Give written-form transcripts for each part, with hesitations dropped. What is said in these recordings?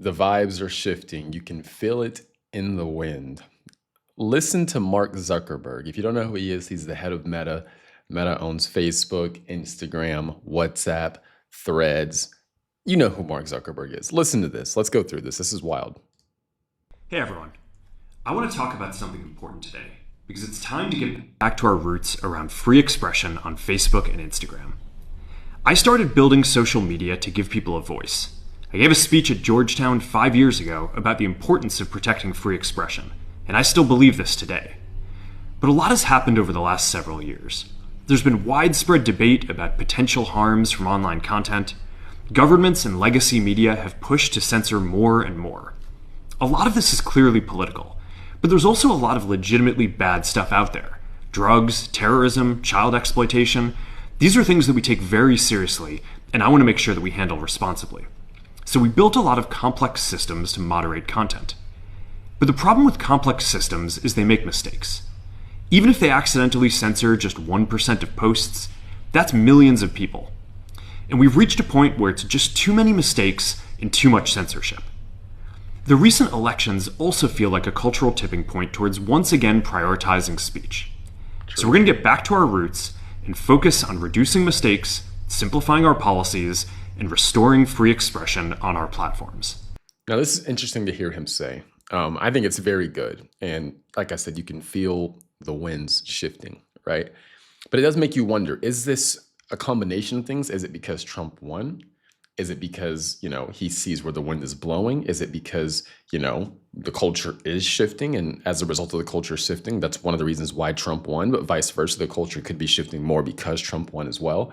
The vibes are shifting. You can feel it in the wind. Listen to Mark Zuckerberg. If you don't know who he is, he's the head of Meta. Meta owns Facebook, Instagram, WhatsApp, Threads. You know who Mark Zuckerberg is. Listen to this. Let's go through this. This is wild. Hey everyone. I want to talk about something important today because it's time to get back to our roots around free expression on Facebook and Instagram. I started building social media to give people a voice. I gave a speech at Georgetown 5 years ago about the importance of protecting free expression, and I still believe this today. But a lot has happened over the last several years. There's been widespread debate about potential harms from online content. Governments and legacy media have pushed to censor more and more. A lot of this is clearly political, but there's also a lot of legitimately bad stuff out there. Drugs, terrorism, child exploitation. These are things that we take very seriously, and I want to make sure that we handle responsibly. So we built a lot of complex systems to moderate content. But the problem with complex systems is they make mistakes. Even if they accidentally censor just 1% of posts, that's millions of people. And we've reached a point where it's just too many mistakes and too much censorship. The recent elections also feel like a cultural tipping point towards once again prioritizing speech. So we're going to get back to our roots and focus on reducing mistakes, simplifying our policies, and restoring free expression on our platforms. Now, this is interesting to hear him say. I think it's very good. And like I said, you can feel the winds shifting, right? But it does make you wonder, is this a combination of things? Is it because Trump won? Is it because, he sees where the wind is blowing? Is it because, the culture is shifting? And as a result of the culture shifting, that's one of the reasons why Trump won, but vice versa, the culture could be shifting more because Trump won as well.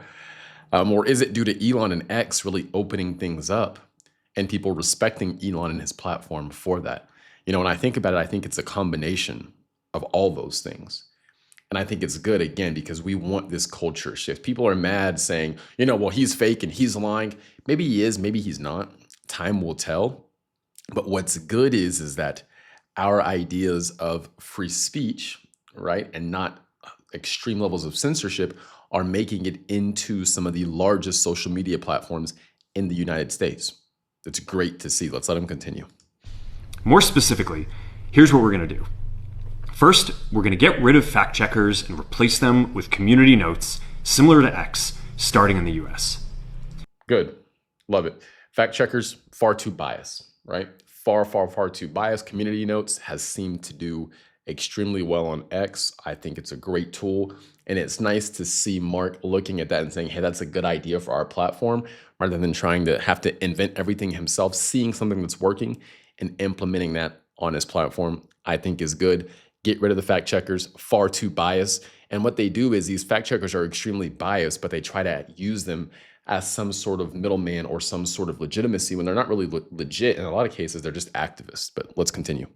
Or is it due to Elon and X really opening things up and people respecting Elon and his platform for that? When I think about it, I think it's a combination of all those things. And I think it's good, again, because we want this culture shift. People are mad saying, well, he's fake and he's lying. Maybe he is, maybe he's not. Time will tell. But what's good is that our ideas of free speech, right, and not extreme levels of censorship are making it into some of the largest social media platforms in the United States. It's great to see. Let's let him continue. More specifically, here's what we're going to do. First, we're going to get rid of fact checkers and replace them with community notes similar to X, starting in the US. Good. Love it. Fact checkers, far too biased, right? Far too biased. Community notes has seemed to do extremely well on X. I think it's a great tool. And it's nice to see Mark looking at that and saying, hey, that's a good idea for our platform, rather than trying to have to invent everything himself. Seeing something that's working and implementing that on his platform, I think is good. Get rid of the fact checkers, far too biased. And what they do is these fact checkers are extremely biased, but they try to use them as some sort of middleman or some sort of legitimacy when they're not really legit. In a lot of cases, they're just activists. But let's continue.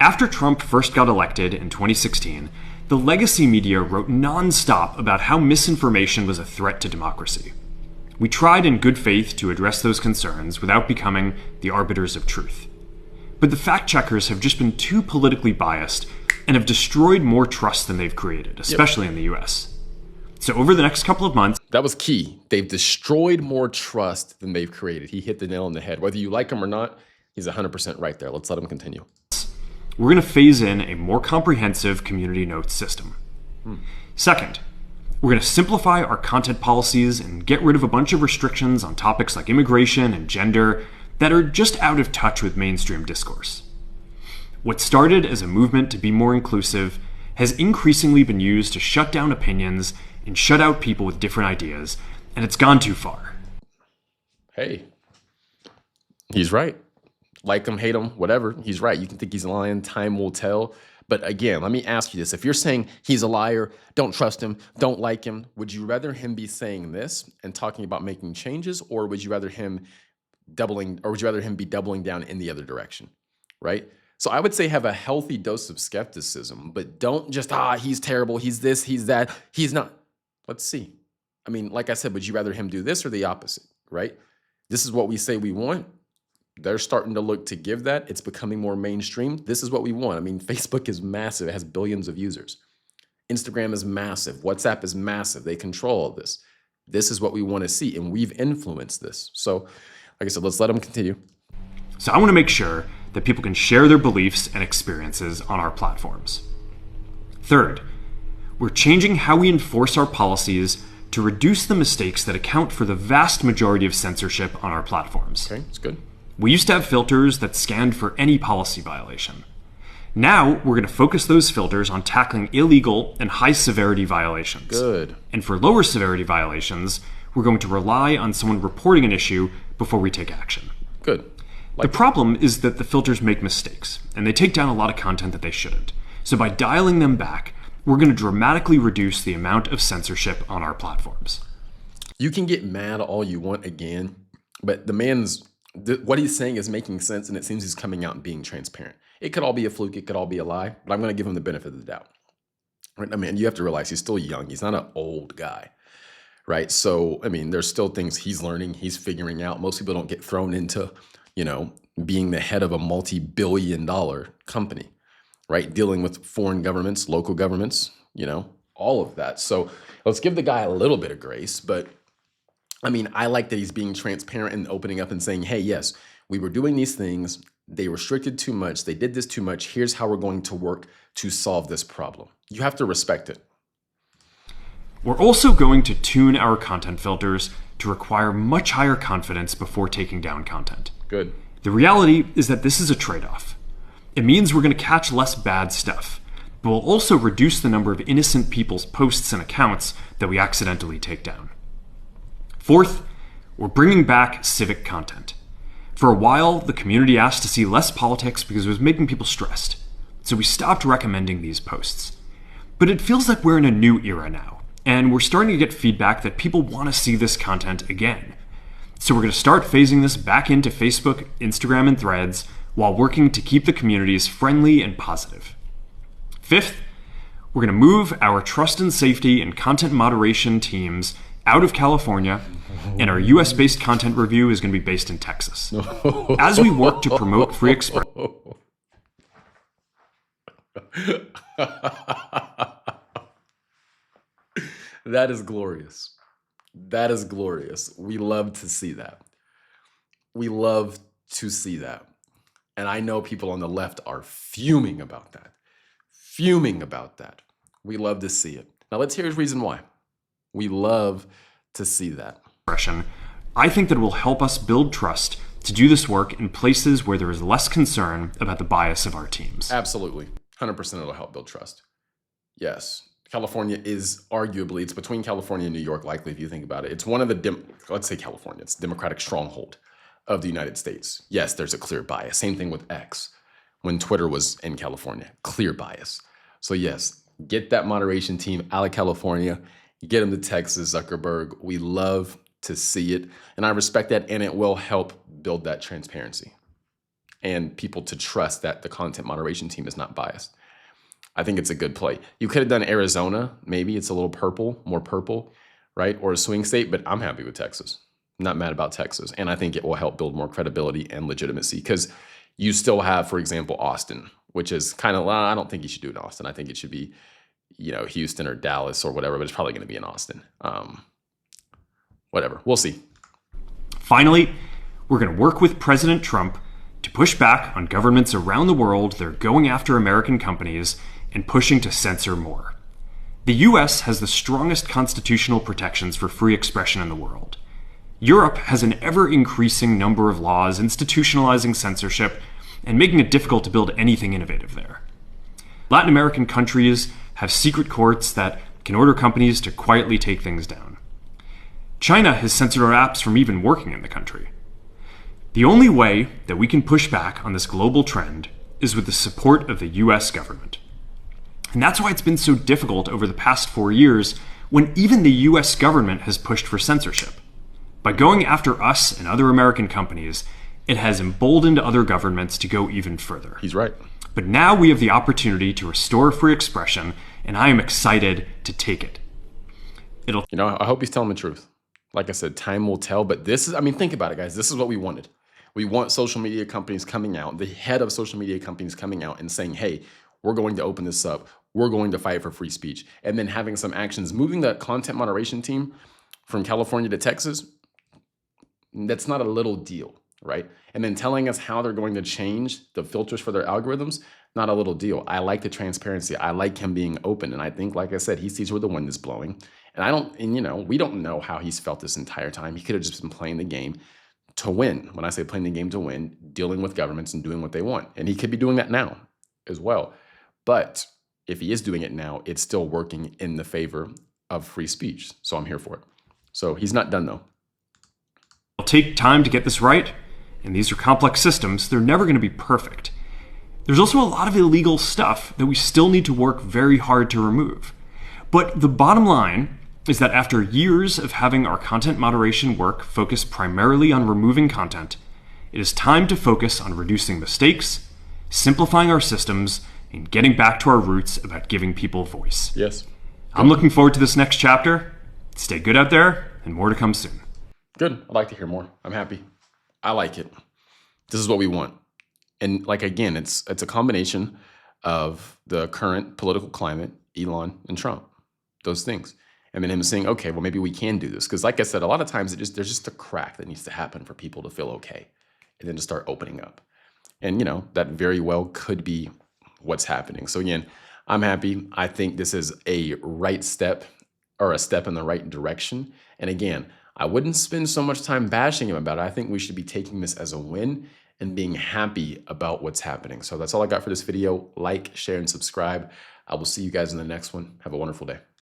After Trump first got elected in 2016, the legacy media wrote nonstop about how misinformation was a threat to democracy. We tried in good faith to address those concerns without becoming the arbiters of truth. But the fact checkers have just been too politically biased and have destroyed more trust than they've created, especially in the US. So over the next couple of months... That was key. They've destroyed more trust than they've created. He hit the nail on the head. Whether you like him or not, he's 100% right there. Let's let him continue. We're going to phase in a more comprehensive community notes system. Second, we're going to simplify our content policies and get rid of a bunch of restrictions on topics like immigration and gender that are just out of touch with mainstream discourse. What started as a movement to be more inclusive has increasingly been used to shut down opinions and shut out people with different ideas, and it's gone too far. Hey, he's right. Like him, hate him, whatever, he's right. You can think he's lying, time will tell. But again, let me ask you this. If you're saying he's a liar, don't trust him, don't like him, would you rather him be saying this and talking about making changes, or would you rather him be doubling down in the other direction, right? So I would say have a healthy dose of skepticism, but don't just, he's terrible, he's this, he's that, he's not. Let's see. I mean, like I said, would you rather him do this or the opposite, right? This is what we say we want. They're starting to look to give that. It's becoming more mainstream. This is what we want. I mean, Facebook is massive. It has billions of users. Instagram is massive. WhatsApp is massive. They control all this. This is what we want to see, and we've influenced this. So, like I said, let's let them continue. So I want to make sure that people can share their beliefs and experiences on our platforms. Third, we're changing how we enforce our policies to reduce the mistakes that account for the vast majority of censorship on our platforms. Okay, that's good. We used to have filters that scanned for any policy violation. Now, we're going to focus those filters on tackling illegal and high-severity violations. Good. And for lower-severity violations, we're going to rely on someone reporting an issue before we take action. Good. The problem is that the filters make mistakes, and they take down a lot of content that they shouldn't. So by dialing them back, we're going to dramatically reduce the amount of censorship on our platforms. You can get mad all you want again, but what he's saying is making sense, and it seems he's coming out and being transparent. It could all be a fluke, it could all be a lie, but I'm going to give him the benefit of the doubt. Right? I mean, you have to realize he's still young. He's not an old guy, right? So, I mean, there's still things he's learning, he's figuring out. Most people don't get thrown into, being the head of a multi-billion-dollar company, right? Dealing with foreign governments, local governments, all of that. So let's give the guy a little bit of grace, but I mean, I like that he's being transparent and opening up and saying, hey, yes, we were doing these things. They restricted too much. They did this too much. Here's how we're going to work to solve this problem. You have to respect it. We're also going to tune our content filters to require much higher confidence before taking down content. Good. The reality is that this is a trade-off. It means we're going to catch less bad stuff, but we'll also reduce the number of innocent people's posts and accounts that we accidentally take down. Fourth, we're bringing back civic content. For a while, the community asked to see less politics because it was making people stressed, so we stopped recommending these posts. But it feels like we're in a new era now, and we're starting to get feedback that people want to see this content again. So we're going to start phasing this back into Facebook, Instagram, and Threads while working to keep the communities friendly and positive. Fifth, we're going to move our trust and safety and content moderation teams out of California, and our US-based content review is going to be based in Texas. As we work to promote free expression. That is glorious. That is glorious. We love to see that. We love to see that. And I know people on the left are fuming about that. Fuming about that. We love to see it. Now let's hear his reason why. We love to see that. I think that it will help us build trust to do this work in places where there is less concern about the bias of our teams. Absolutely. 100% it'll help build trust. Yes. California is arguably, it's between California and New York, likely, if you think about it. It's one of the, let's say California, it's the Democratic stronghold of the United States. Yes, there's a clear bias. Same thing with X. When Twitter was in California, clear bias. So yes, get that moderation team out of California, get them to Texas, Zuckerberg. We love to see it. And I respect that, and it will help build that transparency and people to trust that the content moderation team is not biased. I think it's a good play. You could have done Arizona. Maybe it's a little purple, more purple, right? Or a swing state, but I'm happy with Texas. I'm not mad about Texas. And I think it will help build more credibility and legitimacy because you still have, for example, Austin, which is kind of, I don't think you should do it in Austin. I think it should be, Houston or Dallas or whatever, but it's probably going to be in Austin. Whatever. We'll see. Finally, we're going to work with President Trump to push back on governments around the world that are going after American companies and pushing to censor more. The US has the strongest constitutional protections for free expression in the world. Europe has an ever-increasing number of laws institutionalizing censorship and making it difficult to build anything innovative there. Latin American countries have secret courts that can order companies to quietly take things down. China has censored our apps from even working in the country. The only way that we can push back on this global trend is with the support of the US government. And that's why it's been so difficult over the past 4 years when even the US government has pushed for censorship. By going after us and other American companies, it has emboldened other governments to go even further. He's right. But now we have the opportunity to restore free expression, and I am excited to take it. I hope he's telling the truth. Like I said, time will tell, but think about it, guys. This is what we wanted. We want social media companies coming out, the head of social media companies coming out and saying, hey, we're going to open this up. We're going to fight for free speech. And then having some actions, moving the content moderation team from California to Texas, that's not a little deal. right? And then telling us how they're going to change the filters for their algorithms, not a little deal. I like the transparency. I like him being open. And I think, like I said, he sees where the wind is blowing. And we don't know how he's felt this entire time. He could have just been playing the game to win. When I say playing the game to win, dealing with governments and doing what they want. And he could be doing that now as well. But if he is doing it now, it's still working in the favor of free speech. So I'm here for it. So he's not done though. It'll take time to get this right, and these are complex systems. They're never going to be perfect. There's also a lot of illegal stuff that we still need to work very hard to remove. But the bottom line is that after years of having our content moderation work focus primarily on removing content, it is time to focus on reducing mistakes, simplifying our systems, and getting back to our roots about giving people voice. Yes. I'm looking forward to this next chapter. Stay good out there, and more to come soon. Good. I'd like to hear more. I'm happy. I like it. This is what we want. And like, again, it's a combination of the current political climate, Elon and Trump, those things. And then him saying, okay, well, maybe we can do this. Because like I said, a lot of times there's just a crack that needs to happen for people to feel okay. And then to start opening up. And, that very well could be what's happening. So again, I'm happy. I think this is a right step, or a step in the right direction. And again, I wouldn't spend so much time bashing him about it. I think we should be taking this as a win and being happy about what's happening. So that's all I got for this video. Like, share, and subscribe. I will see you guys in the next one. Have a wonderful day.